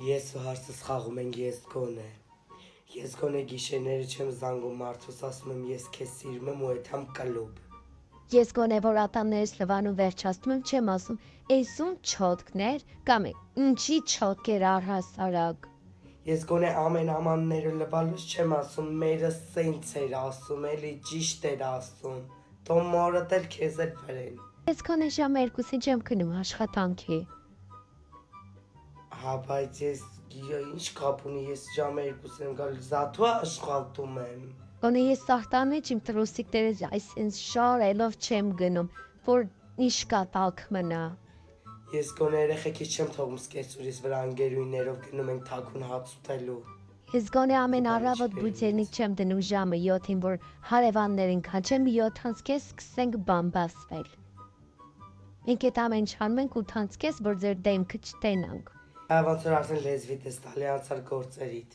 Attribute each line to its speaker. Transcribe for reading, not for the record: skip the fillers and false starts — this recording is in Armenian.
Speaker 1: Ես ու հարցս խաղում ենք ես գոնե գիշերները չեմ զանգում մարդուս, ասում եմ ես քեզ սիրում եմ ու էթամ կլուբ։
Speaker 2: Ես գոնե որ ատամներս լվանում վերջացնում եմ չեմ ասում էսուն չոտքներ կամ ինչի չոտքեր առհասարակ։
Speaker 1: Ես գոնե ամեն ամանները լվալուց չեմ ասում մերը սենց էր ասում, էլի ճիշտ էր ասում, թող մորդ էլ քեզ էլ վրեն։
Speaker 2: Ես գոնե ժամ 2-ին չեմ քնում աշխատանքի։
Speaker 1: Հա բայց ես ինչ կապ ունի, ես ժամը 2-ին եմ գալու, զաթու աշխատում եմ։
Speaker 2: Գոնե ես սարտան մեջ իմ տրուսիկները այսինքն շարելով չեմ գնում, որ իշկա տալք մնա։
Speaker 1: Ես գոնե երեխեքից չեմ թողում սկեցուրից վրա ընկերուներով գնում ենք թաքուն հաց ուտելու։
Speaker 2: Ես գոնե ամեն առավոտ բուծերնիկ չեմ դնում ժամը 7-ին, որ հարևաններին կանչեմ 7-ից սկսենք բամբասվել։ Մենք այդ ամեն ինչ անում ենք 8-ից, որ ձեր դեմքը չտենանք։
Speaker 1: Ոնց որ արդեն լեզվիդ ես տալի անցար գործերիդ։